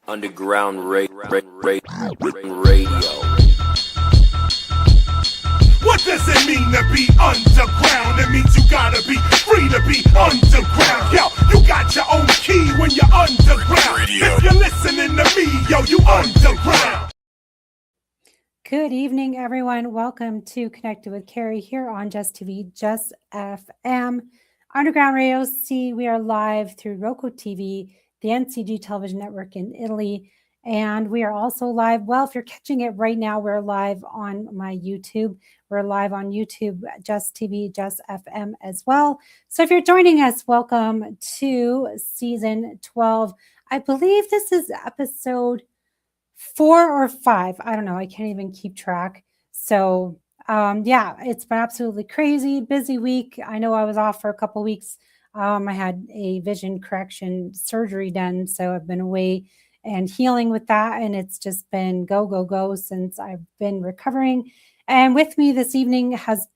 Underground radio. What does it mean to be underground? It means you gotta be free to be underground. Yo, you got your own key when you're underground. If you're listening to me, yo, you underground. Good evening, everyone. Welcome to Connected with Cari here on JessTV, JessFM. Underground Radio C, we are live through ROKU TV, the NCG television network in Italy. And we are also live. Well, if you're catching it right now, we're live on my YouTube. We're live on YouTube, JessTV, JessFM as well. So if you're joining us, welcome to season 12. I believe this is episode 4 or 5. I don't know. I can't even keep track. So yeah, it's been absolutely crazy, busy week. I know I was off for a couple weeks. I had a vision correction surgery done, so I've been away and healing with that, and it's just been go, go, go since I've been recovering. And with me this evening has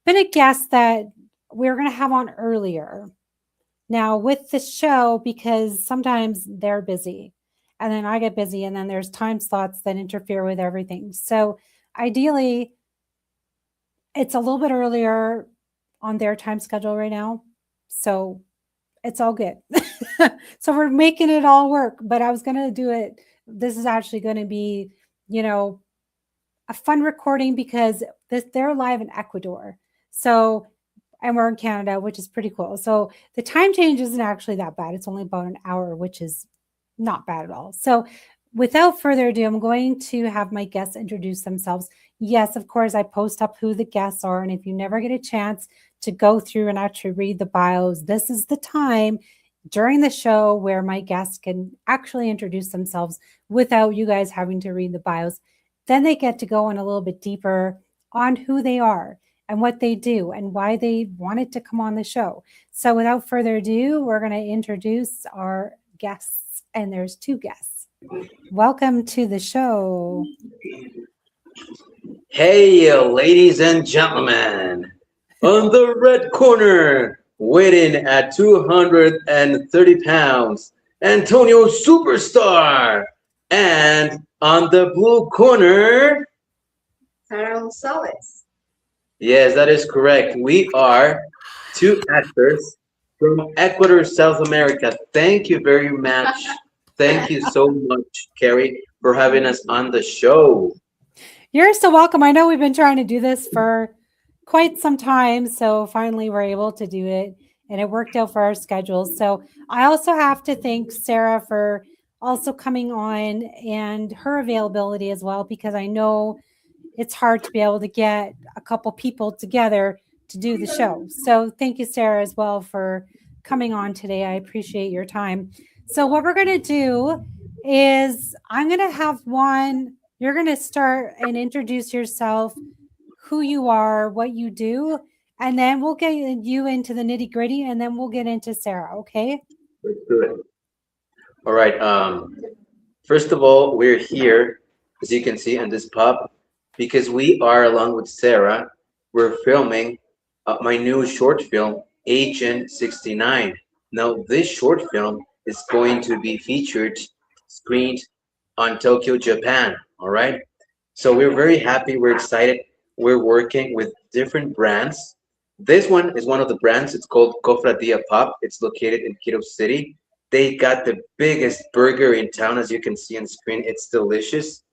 been a guest that we're going to have on earlier. Now with the show, because sometimes they're busy, and then I get busy, and then there's time slots that interfere with everything. So ideally, it's a little bit earlier on their time schedule right now. So it's all good. So we're making it all work. But I was going to do it. This is actually going to be, a fun recording because they're live in Ecuador. So, and we're in Canada, which is pretty cool. So the time change isn't actually that bad. It's only about an hour, which is not bad at all. So without further ado, I'm going to have my guests introduce themselves. Yes, of course, I post up who the guests are. And if you never get a chance to go through and actually read the bios, this is the time during the show where my guests can actually introduce themselves without you guys having to read the bios. Then they get to go in a little bit deeper on who they are and what they do and why they wanted to come on the show. So without further ado, we're going to introduce our guests, and there's 2 guests. Welcome to the show. Hey, ladies and gentlemen, on the red corner, weighing at 230 pounds, Antonio Superstar. And on the blue corner, Sara González. Yes, that is correct. We are 2 actors from Ecuador, South America. Thank you very much. Thank you so much, Cari, for having us on the show. You're so welcome. I know we've been trying to do this for quite some time, so finally we're able to do it, and it worked out for our schedules. So I also have to thank Sarah for also coming on and her availability as well, because I know it's hard to be able to get a couple people together to do the show. So thank you, Sarah, as well for coming on today. I appreciate your time. So what we're going to do is I'm going to have you're going to start and introduce yourself, who you are, what you do, and then we'll get you into the nitty gritty, and then we'll get into Sarah. Okay? Let's do it. All right. First of all, we're here, as you can see in this pub, because we are, along with Sarah, we're filming my new short film, Agent 69. Now, this short film is going to be screened on Tokyo, Japan. All right. So we're very happy. We're excited. We're working with different brands. This one is one of the brands. It's called Cofradia Pop. It's located in Quito City. They got the biggest burger in town, as you can see on screen. It's delicious.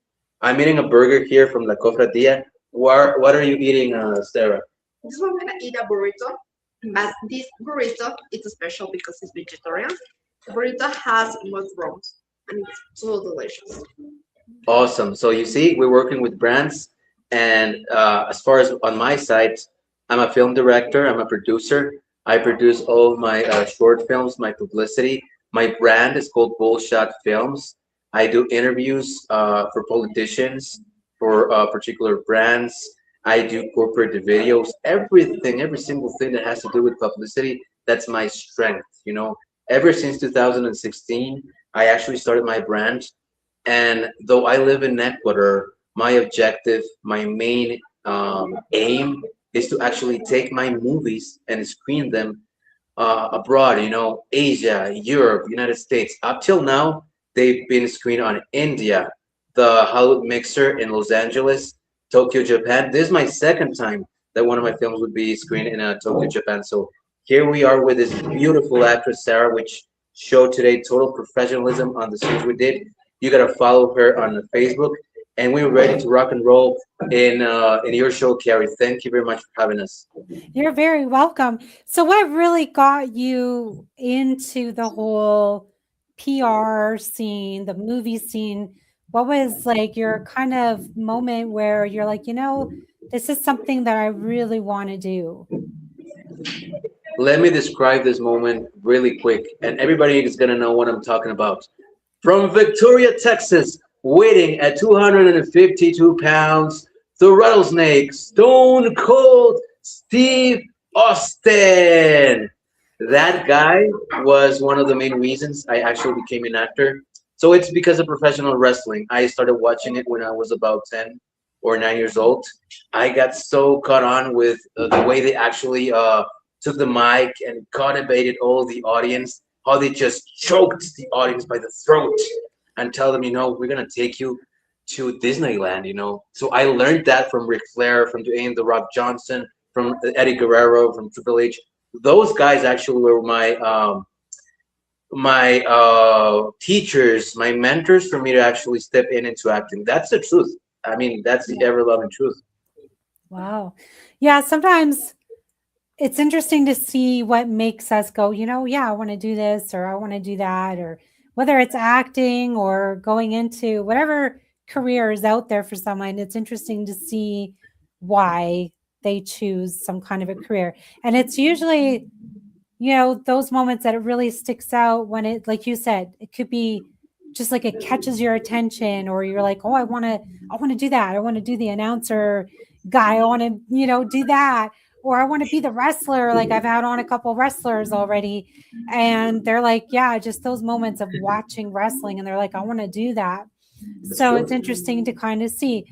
I'm eating a burger here from La Cofradia. What are you eating, Sarah? This one I'm gonna eat a burrito, but this burrito is special because it's vegetarian. The burrito has mushrooms and it's so delicious. Awesome. So you see, we're working with brands. And as far as on my side, I'm a film director. I'm a producer. I produce all my short films, my publicity. My brand is called Bullshot Films. I do interviews for politicians, for particular brands. I do corporate videos, everything, every single thing that has to do with publicity. That's my strength. Ever since 2016, I actually started my brand. And though I live in Ecuador, my objective, my main aim is to actually take my movies and screen them abroad, Asia, Europe, United States. Up till now, They've been screened on India, the Hollywood Mixer in Los Angeles, Tokyo, Japan. This is my second time that one of my films would be screened in Tokyo, Japan. So here we are with this beautiful actress, Sarah, which showed today total professionalism on the scenes we did. You gotta follow her on Facebook, and we were ready to rock and roll in your show, Cari. Thank you very much for having us. You're very welcome. So, what really got you into the whole PR scene, the movie scene? What was like your kind of moment where you're like, this is something that I really want to do? Let me describe this moment really quick, and everybody is gonna know what I'm talking about. From Victoria, Texas, weighing at 252 pounds, the rattlesnake, Stone Cold Steve Austin. That guy was one of the main reasons I actually became an actor. So it's because of professional wrestling. I started watching it when I was about 10 or 9 years old. I got so caught on with the way they actually took the mic and captivated all the audience, how they just choked the audience by the throat and tell them, we're going to take you to Disneyland. So I learned that from Ric Flair, from Dwayne The Rock Johnson, from Eddie Guerrero, from Triple H. Those guys actually were my teachers, my mentors for me to actually step into acting. That's the truth. I mean, that's the ever-loving truth. Wow. Yeah, sometimes it's interesting to see what makes us go, I want to do this or I want to do that, or whether it's acting or going into whatever career is out there for someone. It's interesting to see why they choose some kind of a career. And it's usually, those moments that it really sticks out when it, like you said, it could be just like it catches your attention, or you're like, oh, I want to do that. I want to do the announcer guy. I want to, do that. Or I want to be the wrestler. Like I've had on a couple wrestlers already, and they're like, yeah, just those moments of watching wrestling, and they're like, I want to do that. So it's interesting to kind of see.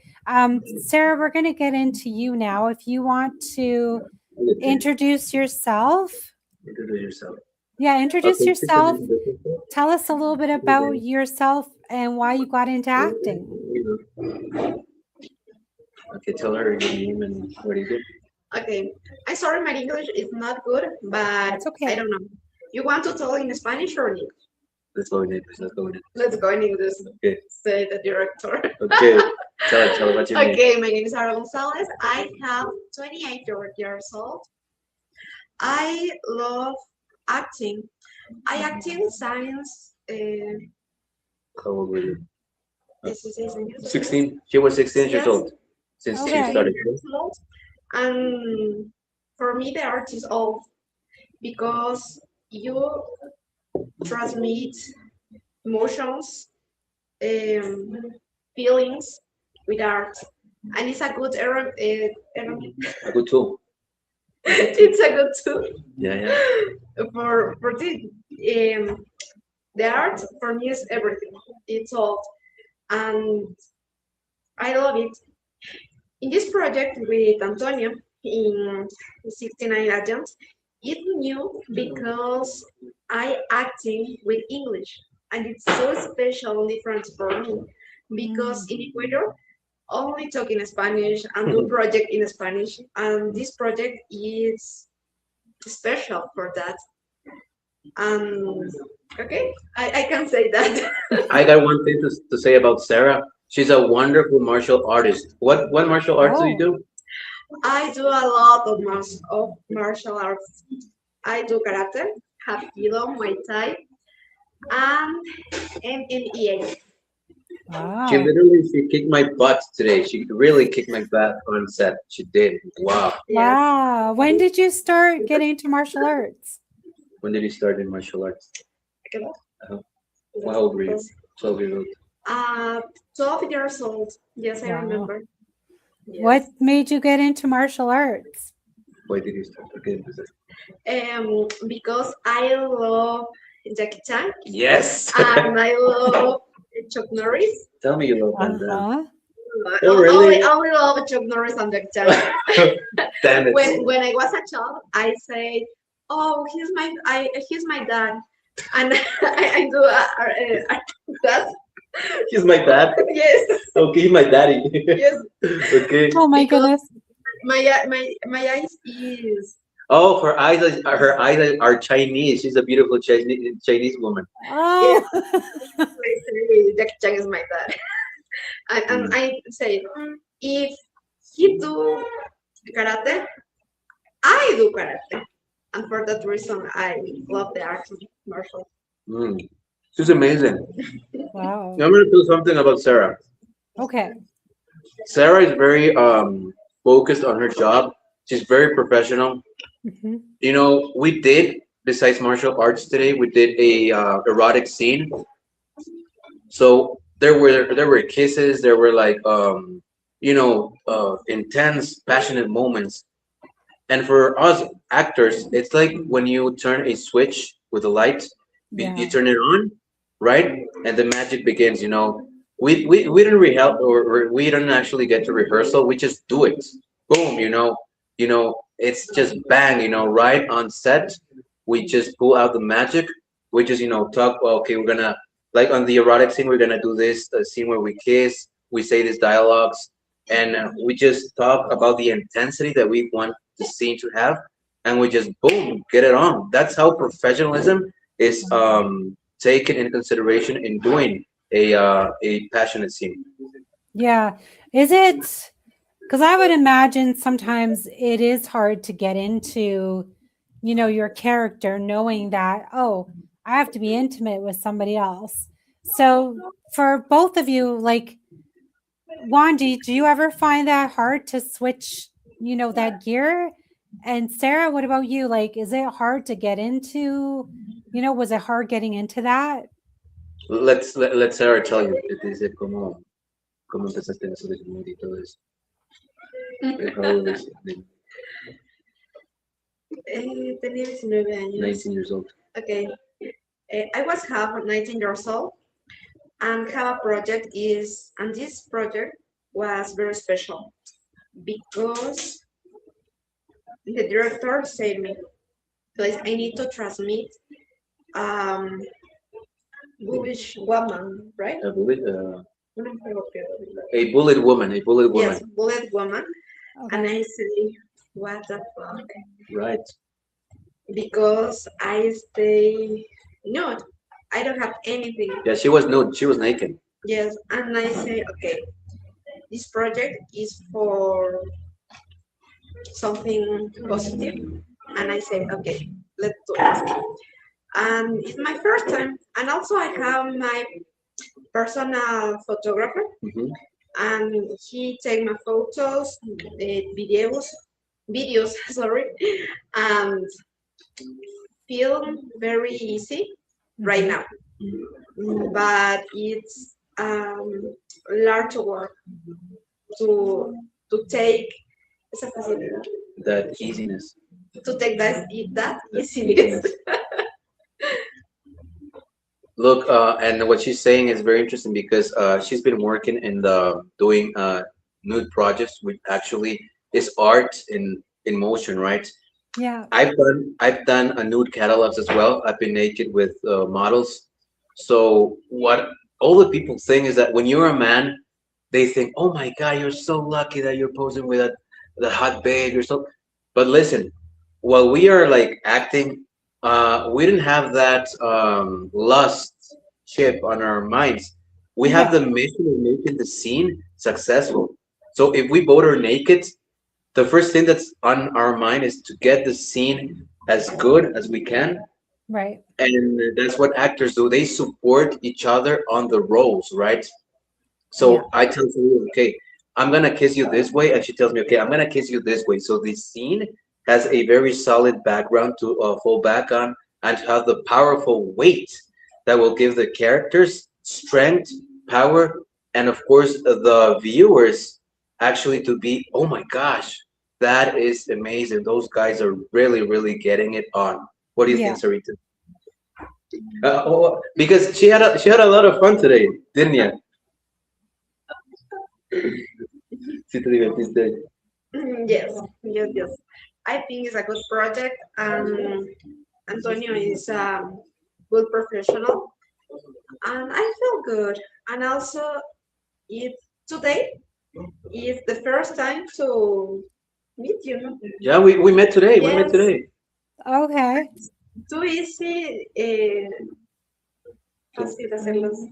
Sarah, we're going to get into you now. If you want to introduce yourself. Yeah, introduce yourself. Tell us a little bit about yourself and why you got into acting. Okay, tell her your name and what do you do. Okay, I'm sorry, my English is not good, but It's okay. I don't know. You want to tell in Spanish or in English? Let's go in English. Let's go in English. Okay. Say the director. Okay. Tell about your name. Okay, my name is Sara González. I have 28 years old. I love acting. I acting since How old were you? 16. 16. She was 16 years Yes. old since she started. And for me, the art is all because you transmit emotions, feelings with art, and it's a good A good tool. it's a good tool. Yeah. For the art for me is everything. It's all, and I love it. In this project with Antonio in 69 Agents, it's new because I acting with English, and it's so special and different for me because in Ecuador only talk in Spanish and do project in Spanish, and this project is special for that. Okay, I can say that. I got one thing to say about Sarah. She's a wonderful martial artist. What martial arts do you do? I do a lot of martial arts. I do karate, hapkido, muay thai, and MMA. Wow. She kicked my butt today. She really kicked my butt on set. She did. Wow. Wow. When did you start getting into martial arts? When did you start in martial arts? How old were you? 12 years old. 12 years old. Yes, I Wow. remember. Yes. What made you get into martial arts? Why did you start again? Because I love Jackie Chan Yes. and I love Chuck Norris. Tell me you love Van Damme. Uh-huh. Oh, really? I only love Chuck Norris and Jackie Chan. Damn it. When I was a child, I say, "Oh, he's my dad," and I do dad. He's my dad. Yes, Okay, my daddy. yes. Okay. Oh my Because goodness. my eyes is Oh, her eyes are Chinese. She's a beautiful Chinese woman. yes. Oh. I say Jackie Chan is my dad, and Mm. I say if he do karate, I do karate, and for that reason I love the art of martial. Mm. She's amazing. Wow. I'm gonna do something about Sarah. Okay. Sarah is very focused on her job. She's very professional. Hmm. You know, we did besides martial arts today, we did a erotic scene. So there were kisses, there were like intense, passionate moments. And for us actors, it's like when you turn a switch with a light, you Yeah. turn it on, right? And the magic begins. We didn't or we didn't actually get to rehearsal. We just do it. Boom. It's just bang. Right on set. We just pull out the magic. We just talk. Well, okay, we're gonna like on the erotic scene. We're gonna do this scene where we kiss. We say these dialogues, and we just talk about the intensity that we want the scene to have, and we just boom get it on. That's how professionalism is taken into consideration in doing a passionate scene. Yeah. Is it? Because I would imagine sometimes it is hard to get into, your character knowing that, oh, I have to be intimate with somebody else. So for both of you, like, Wandy, do you ever find that hard to switch, that gear? And Sarah, what about you? Like, is it hard to get into, was it hard getting into that? Let Sarah tell you. Te dice cómo empezaste en eso de mood y todo eso. How was it? Tenía 19 años. 19 years old. Okay. I was half 19 years old and have a project and this project was very special because the director said me, please, I need to transmit bullish woman, right? A bullet woman. A bullet woman. Yes, bullet woman. Okay. And I say, what the fuck? Right. Because I stay nude. I don't have anything. Yeah, she was nude. She was naked. Yes, and I say, okay, this project is for something positive. And I say, okay, let's do it. And it's my first time. And also I have my personal photographer. Mhm. And he take my photos, videos, sorry, and film very easy right now. But it's large work to take esa facilidad, That easiness. to take that easiness. Look, and what she's saying is very interesting because she's been working in the doing nude projects, which actually is art in motion, right? Yeah. I've done a nude catalogs as well. I've been naked with models. So what all the people think is that when you're a man, they think, "Oh my God, you're so lucky that you're posing with the hot babe." You're so. But listen, while we are like acting, we didn't have that lust chip on our minds. We have the mission of making the scene successful. So if we both are naked, the first thing that's on our mind is to get the scene as good as we can. Right. And that's what actors do. They support each other on the roles, right? So Yeah. I tell you, okay, I'm gonna kiss you this way, and she tells me, okay, I'm gonna kiss you this way. So the scene has a very solid background to fall back on, and to have the powerful weight that will give the characters strength, power, and of course the viewers actually to be, oh my gosh, that is amazing. Those guys are really, really getting it on. What do you Yeah. think, Sarita? Because she had a lot of fun today, didn't you? Sí te divertiste. Yes, yes. I think it's a good project. Antonio is a good professional. and I feel good. And also, it today is the first time to meet you. Yeah, we met today. We met Yes, today. Okay. too easy. Fácil hacer las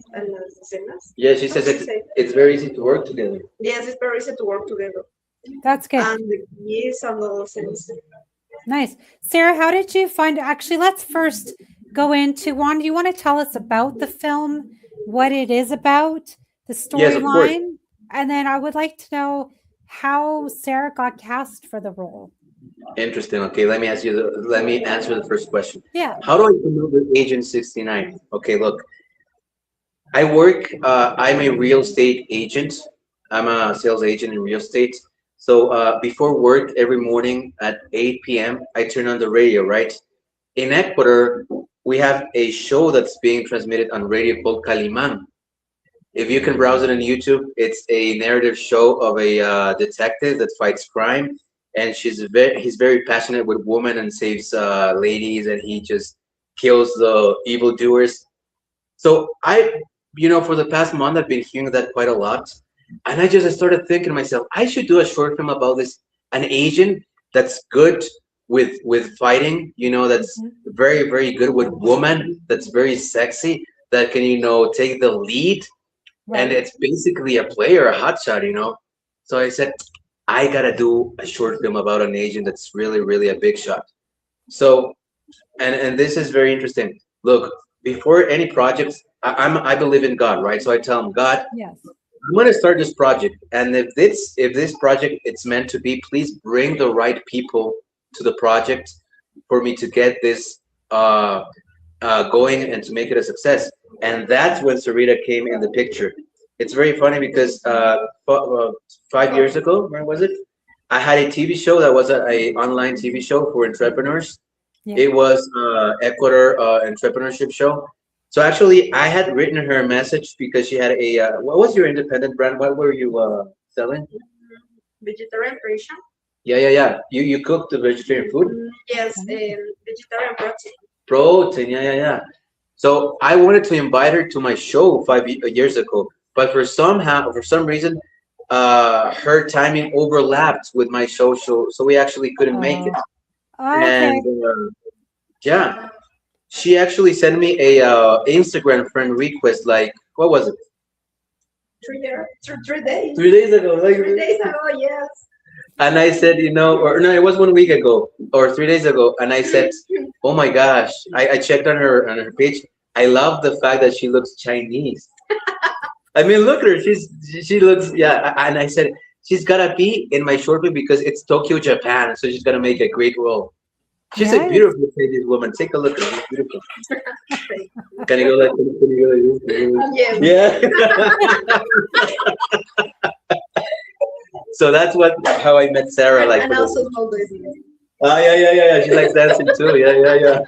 escenas. Yeah, she How says do you say? it's very easy to work together. Yes, it's very easy to work together. That's good. And yes, and all things. Nice. Sarah, how did you find actually let's first go into Juan, do you want to tell us about the film, what it is about, the Yes, of course. storyline? And then I would like to know how Sarah got cast for the role. Interesting. Okay, let me answer the first question. Yeah. How do I promote with Agent 69? Okay, look, I'm a real estate agent. I'm a sales agent in real estate. So before work every morning at 8 p.m., I turn on the radio, right? In Ecuador, we have a show that's being transmitted on radio called Calimán. If you can browse it on YouTube, it's a narrative show of a detective that fights crime, and he's very passionate with women and saves ladies, and he just kills the evildoers. So for the past month, I've been hearing that quite a lot, and I started thinking to myself, I should do a short film about an Asian that's good with fighting, that's very, very good with women, that's very sexy, that can, take the lead. And Right. it's basically a player, a hotshot. So I said, I gotta do a short film about an Asian that's really, really a big shot. So, and this is very interesting. Look, before any projects, I believe in God, right? So I tell him, God, Yes. I'm gonna start this project, and if this project it's meant to be, please bring the right people to the project for me to get this going and to make it a success. And that's when Sarita came in the picture. It's very funny because 5 years ago, when was it? I had a TV show that was a online TV show for entrepreneurs. Yeah. It was Ecuador entrepreneurship show. So actually, I had written her a message because she had what was your independent brand? What were you selling? Vegetarian version. Yeah. You cooked the vegetarian food? Yes, vegetarian protein. Protein, yeah. So I wanted to invite her to my show 5 years ago, but for some reason, her timing overlapped with my show, so we actually couldn't make it. Okay. And yeah, she actually sent me a Instagram friend request. Like, what was it? 3 days. 3 days ago. Like, 3 days ago, yes. and I said, or no, it was 1 week ago or 3 days ago. And I said, oh my gosh, I checked on her page. I love the fact that she looks Chinese. I mean, look at her. She looks, yeah. And I said, she's gotta be in my short film because it's Tokyo, Japan. So she's gonna make a great role. She's a Nice. beautiful Chinese woman. Take a look at her. She's beautiful. Can you go like, can you go like this? Yes. Yeah. So that's how I met Sarah. Like, And also small baby. oh yeah. She likes dancing too. Yeah.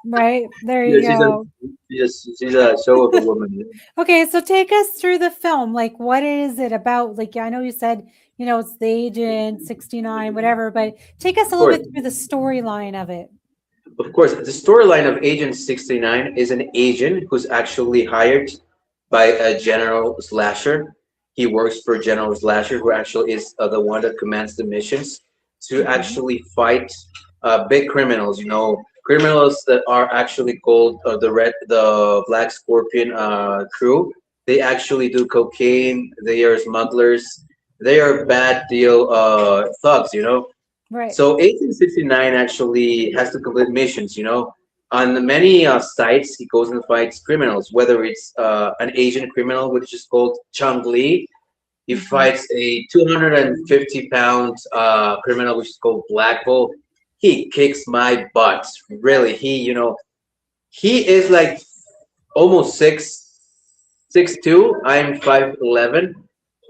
Right. There Yeah, you go. she's a show of a woman. Okay, so take us through the film. Like, what is it about? Like, I know you said, it's the Agent 69, whatever, but take us a little bit through the storyline of it. Of course, the storyline of Agent 69 is an agent who's actually hired by a General Slasher. He works for General Slasher, who actually is the one that commands the missions to actually fight big criminals. Criminals that are actually called the Black Scorpion crew. They actually do cocaine. They are smugglers. They are bad deal thugs. Right. So 1869 actually has to complete missions. On many sites, he goes and fights criminals. Whether it's an Asian criminal, which is called Chung Lee. He fights a 250-pound criminal, which is called Black Bull. He kicks my butt. Really, he is like almost 6'2". I'm 5'11".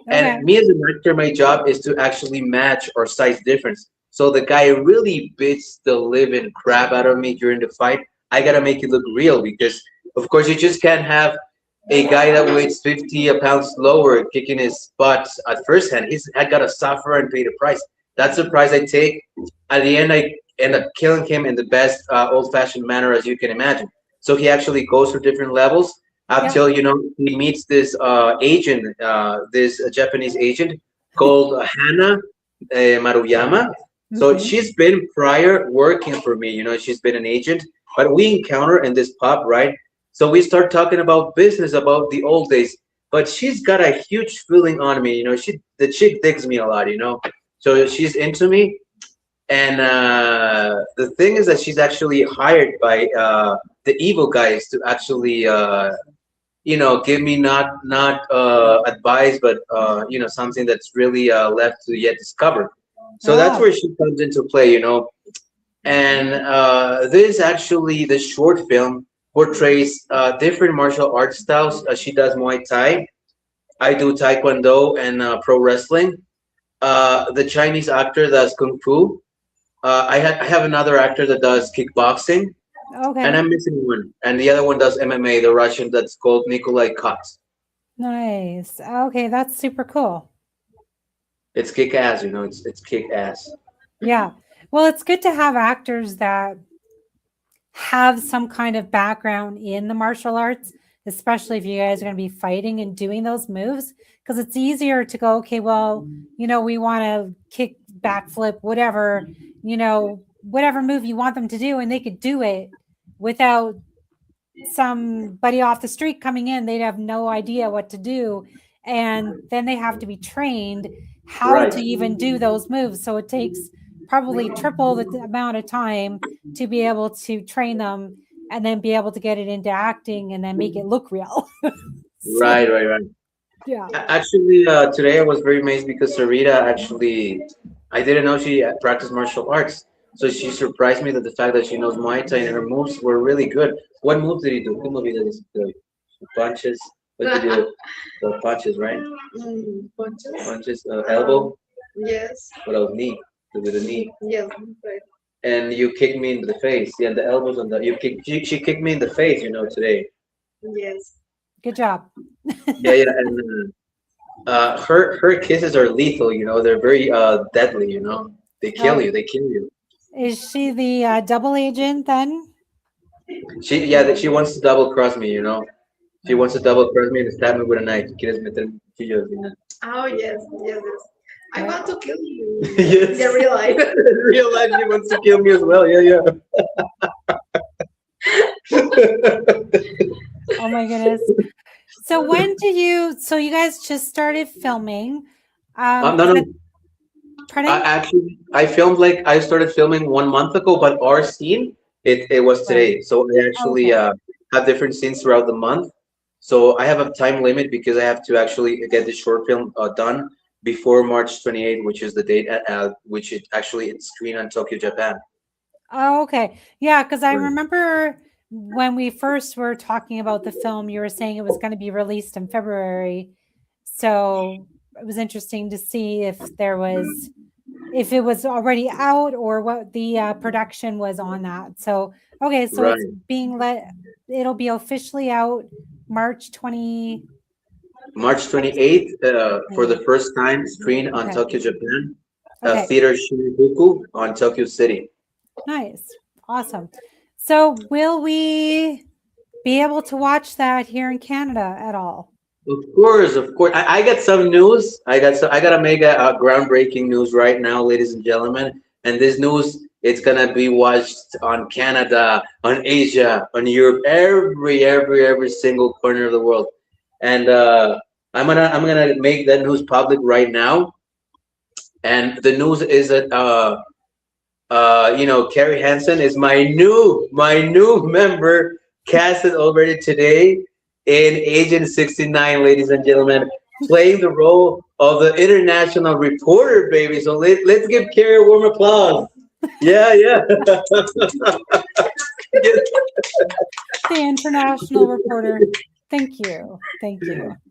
And me as an actor, my job is to actually match our size difference. So the guy really beats the living crap out of me during the fight. I gotta make it look real because, of course, you just can't have a guy that weighs 50 pounds lower kicking his butt at first hand. I gotta suffer and pay the price. That's the price I take. At the end, I end up killing him in the best old-fashioned manner as you can imagine. So he actually goes through different levels. until he meets this agent, this Japanese agent called Hana Maruyama. So Mhm. she's been prior working for me. She's been an agent, but we encounter in this pub, right? So we start talking about business, about the old days. But she's got a huge feeling on me. The chick digs me a lot. So she's into me, and the thing is that she's actually hired by the evil guys to actually give me not advice, but something that's really left to yet discover. So that's Oh, where she comes into play. And the short film portrays different martial arts styles. She does Muay Thai, I do Taekwondo and pro wrestling. The Chinese actor does Kung Fu. I have another actor that does kickboxing, and okay. I'm missing one. And the other one does MMA, the Russian that's called Nikolai Kots. Nice. Okay, that's super cool. It's kick ass, it's kick ass. Yeah. Well, it's good to have actors that have some kind of background in the martial arts, especially if you guys are going to be fighting and doing those moves, because it's easier to go, okay, well, we want to kick, backflip, whatever, whatever move you want them to do, and they could do it without somebody off the street coming in. They'd have no idea what to do. And then they have to be trained how Right. to even do those moves. So it takes probably triple the amount of time to be able to train them and then be able to get it into acting and then make it look real. So, Right. yeah. Actually, today I was very amazed because Sarita actually, I didn't know she practiced martial arts. So she surprised me that the fact that she knows Muay Thai and her moves were really good. What move did he do? ¿Qué move did he do? Punches. What did he do? The punches, right? Punches. Punches, elbow. Yes. What else? Knee. With the knee. Yes. Right. And you kicked me in the face. Yeah, the elbows on the. She kicked me in the face. Today. Yes. Good job. Yeah, and her kisses are lethal. They're very deadly. They kill Oh, you. They kill you. is she the double agent then? She wants to double cross me. She wants to double cross me and stab me with a knife. Quieres meter cuchillos, Oh yes. I Right. want to kill you. Yes. In real life. In real life, she wants to kill me as well. Yeah. Oh my goodness. So so you guys just started filming. No. Pardon? I filmed I started filming 1 month ago, but our scene it was Right. today. So I actually Okay. have different scenes throughout the month. So I have a time limit because I have to actually get this short film done before March 28th, which is the date which it's screened on Tokyo, Japan. Oh, okay. Yeah, because I Right. remember when we first were talking about the film, you were saying it was going to be released in February. So it was interesting to see if it was already out or what the production was on that. So, okay, so it's Right. it'll be officially out March 20. March 28th, for the first time, screened on Okay. Tokyo, Japan, Okay. Theater Shinjuku on Tokyo City. Nice. Awesome. So will we be able to watch that here in Canada at all? Of course. I got some news. I gotta make a groundbreaking news right now, ladies and gentlemen. And this news, it's gonna be watched on Canada, on Asia, on Europe, every single corner of the world. And I'm gonna make that news public right now. And the news is that Carrie Hansen is my new member, casted already today in Agent 69, ladies and gentlemen, playing the role of the international reporter, baby. So let's give Carrie a warm applause. Yeah. The international reporter. Thank you.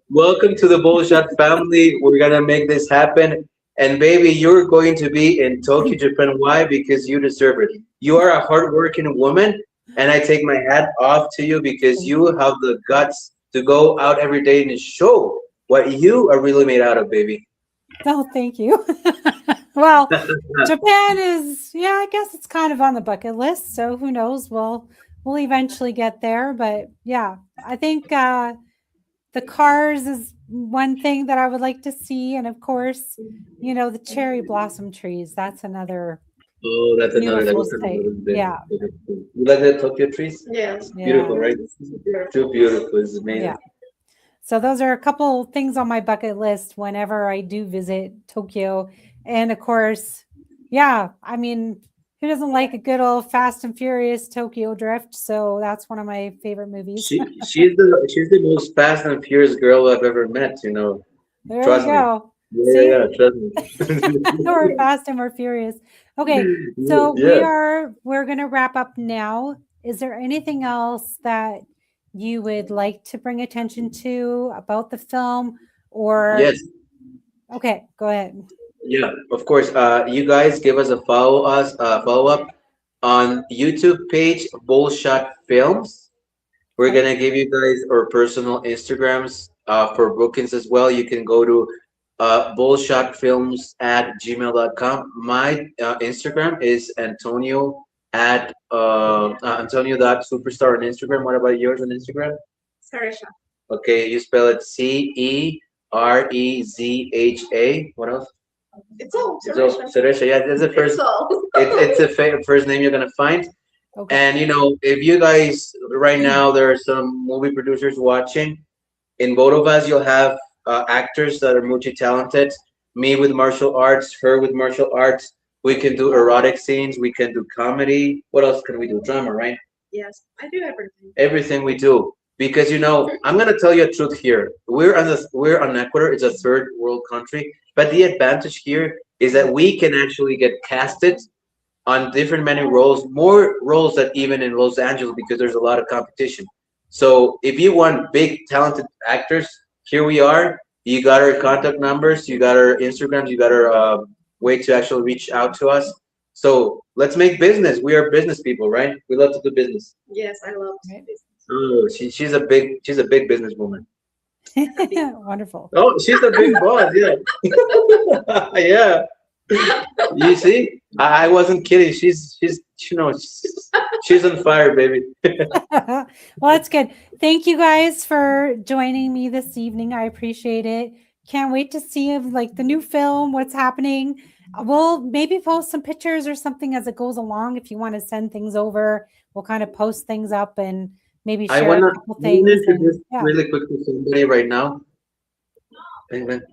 Welcome to the Bullshot family. We're gonna make this happen. And baby, you're going to be in Tokyo, Japan. Why? Because you deserve it. You are a hardworking woman, and I take my hat off to you because you have the guts to go out every day and show what you are really made out of, baby. Oh, thank you. Well, Japan is, I guess it's kind of on the bucket list. So who knows? We'll we'll eventually get there. But yeah, I think the cars is one thing that I would like to see. And of course, the cherry blossom trees. That's another Oh, that's another. That beautiful was sight. another bit. Yeah. You like the Tokyo trees? Yes. Yeah. Beautiful, right? Too beautiful. It's amazing. Yeah. So those are a couple things on my bucket list whenever I do visit Tokyo. And of course, yeah, I mean, who doesn't like a good old Fast and Furious Tokyo Drift? So that's one of my favorite movies. She's the most fast and furious girl I've ever met. There Trust you me. go. Yeah, See? yeah, trust me. We're fast and we're furious. Okay, so Yeah. we're gonna wrap up now. Is there anything else that you would like to bring attention to about the film? Or Yes. okay, go ahead. Yeah. Of course. You guys give us a follow up on YouTube page Bullshot Films. We're Okay. gonna give you guys our personal Instagrams for bookings as well. You can go to bullshotfilms@gmail.com. My Instagram is Antonio.superstar on Instagram. What about yours on Instagram? Saresha. Okay, you spell it Cerezha. What else? It's all So Ceresha, yeah, that's the first. It's all. It's the first name you're gonna find. Okay. And if you guys right now there are some movie producers watching, in both of us you'll have actors that are multi-talented. Me with martial arts, her with martial arts. We can do erotic scenes. We can do comedy. What else can we do? Drama, right? Yes, I do everything. Everything we do because I'm gonna tell you a truth here. We're on Ecuador. It's a third world country, but the advantage here is that we can actually get casted on different many roles, more roles than even in Los Angeles because there's a lot of competition. So if you want big talented actors, here we are. You got our contact numbers, you got our Instagrams, you got our way to actually reach out to us. So let's make business. We are business people, right? We love to do business. Yes, I love Right. this. Oh, she's a big businesswoman. Wonderful. Oh, she's a big boss. Yeah, yeah. You see, I wasn't kidding. She's on fire, baby. Well, that's good. Thank you guys for joining me this evening. I appreciate it. Can't wait to see like the new film, what's happening. We'll maybe post some pictures or something as it goes along. If you want to send things over, we'll kind of post things up and maybe I share wanna, a couple things. introduce Yeah. really quick to somebody right now. Amen.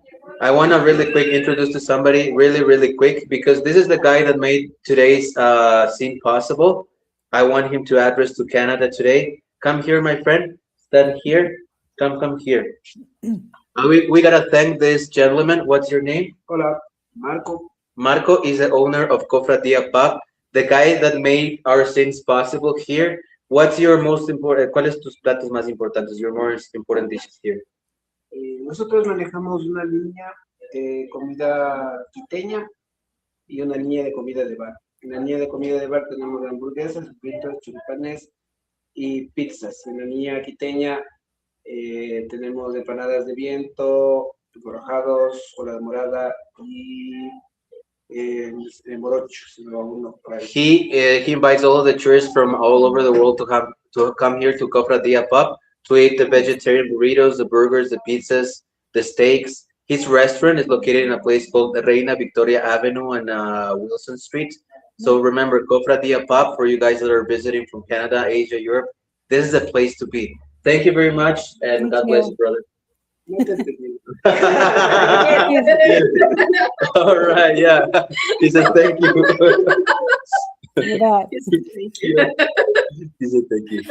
I want to really quick introduce to somebody really, really quick because this is the guy that made today's scene possible. I want him to address to Canada today. Come here, my friend. Stand here. Come here. We gotta thank this gentleman. What's your name? Hola, Marco. Marco is the owner of Cofradia Pub, the guy that made our scenes possible here. What's your most important? ¿Cuáles tus platos más importantes? Your most important dishes here. Nosotros manejamos una línea de comida quiteña y una línea de comida de bar. En la línea de comida de bar tenemos hamburguesas, fritos, choripanes y pizzas. En la línea quiteña tenemos empanadas de viento, borrajados, cola de morada y morocho. He invites all of the tourists from all over the world to come here to Cofradia Pub to eat the vegetarian burritos, the burgers, the pizzas, the steaks. His restaurant is located in a place called Reina Victoria Avenue and Wilson Street. So remember, Cofradia Pub, for you guys that are visiting from Canada, Asia, Europe, this is the place to be. Thank you very much, and Thank God bless you. you, brother. No te entendí. All right, yeah. He said thank you. You bet. He said thank you.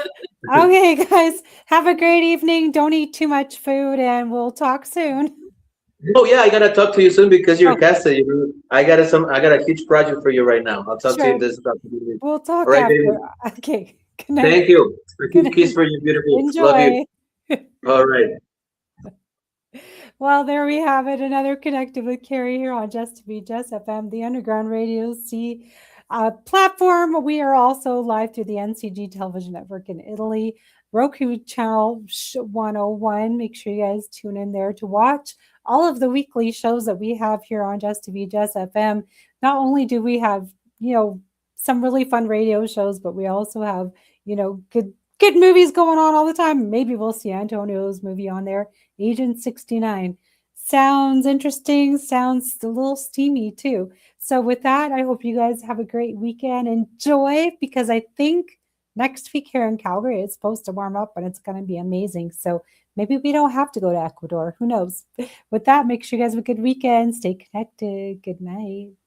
Okay, guys, have a great evening. Don't eat too much food, and we'll talk soon. Oh yeah, I gotta talk to you soon because you're Oh. casted. I got a huge project for you right now. I'll talk to you Sure. in this about the movie. We'll talk All right, after. baby. Okay. Good night. Thank you. A Good huge kiss for you, beautiful. Enjoy. Love you. All right. Well, there we have it. Another Connected with Cari here on JessTV, JessFM, the Underground Radio C platform. We are also live through the NCG television network in Italy, Roku channel 101. Make sure you guys tune in there to watch all of the weekly shows that we have here on JessTV, JessFM. Not only do we have, some really fun radio shows, but we also have, good movies going on all the time. Maybe we'll see Antonio's movie on there, Agent 69. Sounds interesting, sounds a little steamy too. So with that, I hope you guys have a great weekend. Enjoy, because I think next week here in Calgary, it's supposed to warm up and it's going to be amazing. So maybe we don't have to go to Ecuador. Who knows? With that, make sure you guys have a good weekend. Stay connected. Good night.